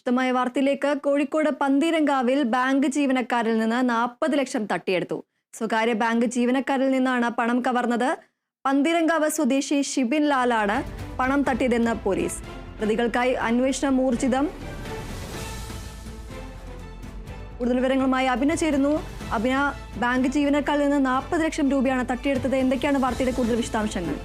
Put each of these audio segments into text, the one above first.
വിശദമായ വാർത്തയിലേക്ക്. കോഴിക്കോട് പന്തീരങ്കാവിൽ ബാങ്ക് ജീവനക്കാരിൽ നിന്ന് 40 ലക്ഷം തട്ടിയെടുത്തു. സ്വകാര്യ ബാങ്ക് ജീവനക്കാരിൽ നിന്നാണ് പണം കവർന്നത്. പന്തീരങ്കാവ് സ്വദേശി ഷിബിൻ ലാലാണ് പണം തട്ടിയതെന്ന് പോലീസ്. പ്രതികൾക്കായി അന്വേഷണം ഊർജിതം. കൂടുതൽ വിവരങ്ങളുമായി അഭിന ചേരുന്നു. അഭിന, ബാങ്ക് ജീവനക്കാരിൽ നിന്ന് 40 ലക്ഷം രൂപയാണ് തട്ടിയെടുത്തത്. എന്തൊക്കെയാണ് വാർത്തയുടെ കൂടുതൽ വിശദാംശങ്ങൾ?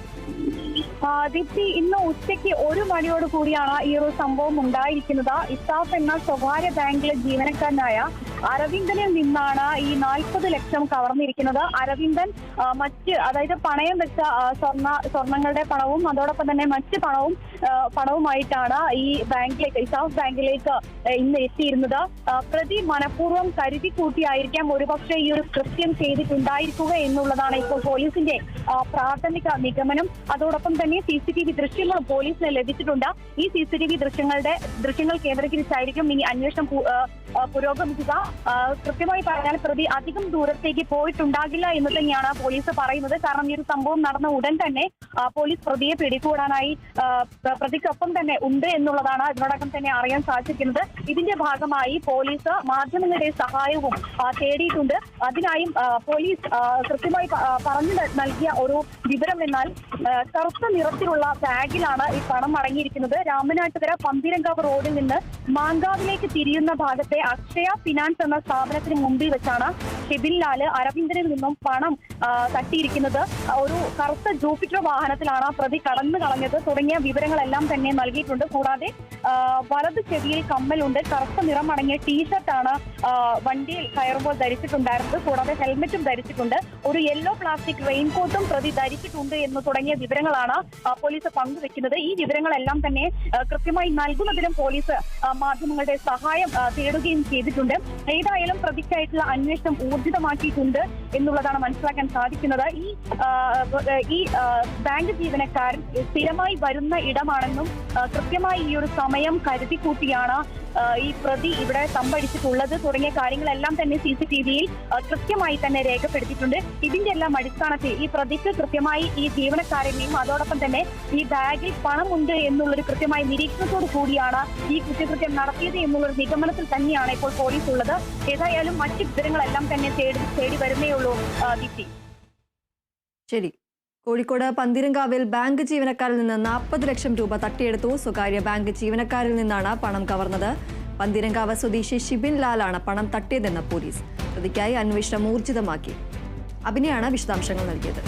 ദീപ്തി, ഇന്ന് ഉച്ചയ്ക്ക് 1 മണിയോട് കൂടിയാണ് ഈ ഒരു സംഭവം ഉണ്ടായിരിക്കുന്നത്. ഇസാഫ് എന്ന സ്വകാര്യ ബാങ്കിലെ ജീവനക്കാരനായ അരവിന്ദനിൽ നിന്നാണ് ഈ 40 ലക്ഷം കവർന്നിരിക്കുന്നത്. അരവിന്ദൻ അതായത് പണയം വെച്ച സ്വർണങ്ങളുടെ പണവും അതോടൊപ്പം തന്നെ മറ്റ് പണവുമായിട്ടാണ് ഈ ഇസാഫ് ബാങ്കിലേക്ക് ഇന്ന് എത്തിയിരുന്നത്. പ്രതി മനഃപൂർവ്വം കരുതി കൂട്ടിയായിരിക്കാം ഒരുപക്ഷെ ഈ ഒരു കൃത്യം ചെയ്തിട്ടുണ്ടായിരിക്കുക എന്നുള്ളതാണ് ഇപ്പോൾ പോലീസിന്റെ പ്രാഥമിക നിഗമനം. അതോടൊപ്പം തന്നെ CCTV ദൃശ്യങ്ങൾ പോലീസിന് ലഭിച്ചിട്ടുണ്ട്. ഈ CCTV ദൃശ്യങ്ങൾ കേന്ദ്രീകരിച്ചായിരിക്കും ഇനി അന്വേഷണം പുരോഗമിക്കുക. കൃത്യമായി പറഞ്ഞാൽ പ്രതി അധികം ദൂരത്തേക്ക് പോയിട്ടുണ്ടാകില്ല എന്ന് തന്നെയാണ് പോലീസ് പറയുന്നത്. കാരണം ഈ ഒരു സംഭവം നടന്ന ഉടൻ തന്നെ പോലീസ് പ്രതിയെ പിടികൂടാനായി പ്രതിക്കൊപ്പം തന്നെ ഉണ്ട് എന്നുള്ളതാണ് ഇതിനോടകം തന്നെ അറിയാൻ സാധിക്കുന്നത്. ഇതിന്റെ ഭാഗമായി പോലീസ് മാധ്യമങ്ങളുടെ സഹായവും തേടിയിട്ടുണ്ട്. അതിനായും പോലീസ് കൃത്യമായി പറഞ്ഞു നൽകിയ ഒരു വിവരം എന്നാൽ കറുത്ത നിറത്തിലുള്ള ബാഗിലാണ് ഈ പണം അടങ്ങിയിരിക്കുന്നത്. രാമനാട്ടുകര പന്തീരങ്കാവ് റോഡിൽ നിന്ന് മാങ്കാവിലേക്ക് തിരിയുന്ന ഭാഗത്തെ അക്ഷയ ഫിനാൻസ് എന്ന സ്ഥാപനത്തിന് മുമ്പിൽ വെച്ചാണ് ഷിബിൻ ലാല് അരവിന്ദനിൽ നിന്നും പണം തട്ടിയിരിക്കുന്നത്. ഒരു കറുത്ത ജൂപ്പിറ്റർ വാഹനത്തിലാണ് പ്രതി കടന്നു കളഞ്ഞത് തുടങ്ങിയ വിവരങ്ങളെല്ലാം തന്നെ നൽകിയിട്ടുണ്ട്. കൂടാതെ വലത് ചെവിയിൽ കമ്മലുണ്ട്. കറുത്ത നിറം അടങ്ങിയ ടീഷർട്ടാണ് വണ്ടിയിൽ കയറുമ്പോൾ ധരിച്ചിട്ടുണ്ടായിരുന്നത്. കൂടാതെ ഹെൽമെറ്റും ധരിച്ചിട്ടുണ്ട്. ഒരു യെല്ലോ പ്ലാസ്റ്റിക് റെയിൻകോട്ടും പ്രതി ധരിച്ചിട്ടുണ്ട് എന്ന് തുടങ്ങിയ വിവരങ്ങളാണ് പോലീസ് പങ്കുവെക്കുന്നത്. ഈ വിവരങ്ങളെല്ലാം തന്നെ കൃത്യമായി നൽകുന്നതിനും പോലീസ് മാധ്യമങ്ങളുടെ സഹായം തേടുകയും ചെയ്തിട്ടുണ്ട്. ഏതായാലും പ്രതിക്കായിട്ടുള്ള അന്വേഷണം ഊർജിതമാക്കിയിട്ടുണ്ട് എന്നുള്ളതാണ് മനസ്സിലാക്കാൻ സാധിക്കുന്നത്. ഈ ബാങ്ക് ജീവനക്കാരൻ സ്ഥിരമായി വരുന്ന ഇടമാണെന്നും കൃത്യമായി ഈ ഒരു സമയം കരുതി കൂട്ടിയാണ് ഈ പ്രതി ഇവിടെ തമ്പടിച്ചിട്ടുള്ളത് തുടങ്ങിയ കാര്യങ്ങളെല്ലാം തന്നെ CCTVയിൽ കൃത്യമായി തന്നെ രേഖപ്പെടുത്തിയിട്ടുണ്ട്. ഇതിന്റെ എല്ലാം അടിസ്ഥാനത്തിൽ ഈ പ്രതിക്ക് കൃത്യമായി ഈ ജീവനക്കാരനെയും അതോടൊപ്പം തന്നെ ഈ ബാഗിൽ പണമുണ്ട് എന്നുള്ളൊരു കൃത്യമായ നിരീക്ഷണത്തോടു കൂടിയാണ് ഈ കുറ്റകൃത്യം നടത്തിയത് എന്നുള്ളൊരു നിഗമനത്തിൽ തന്നെയാണ് ഇപ്പോൾ പോലീസ് ഉള്ളത്. ഏതായാലും മറ്റു വിവരങ്ങളെല്ലാം തന്നെ തേടി വരുന്നേ ഉള്ളൂ ദീപ്തി. ശരി. കോഴിക്കോട് പന്തീരങ്കാവിൽ ബാങ്ക് ജീവനക്കാരിൽ നിന്ന് 40 ലക്ഷം രൂപ തട്ടിയെടുത്തു. സ്വകാര്യ ബാങ്ക് ജീവനക്കാരിൽ നിന്നാണ് പണം കവർന്നത്. പന്തീരങ്കാവ് സ്വദേശി ഷിബിൻ ലാലാണ് പണം തട്ടിയതെന്ന് പോലീസ്. പ്രതിക്കായി അന്വേഷണം ഊർജിതമാക്കി. അഭിനയാണ് വിശദാംശങ്ങൾ നൽകിയത്.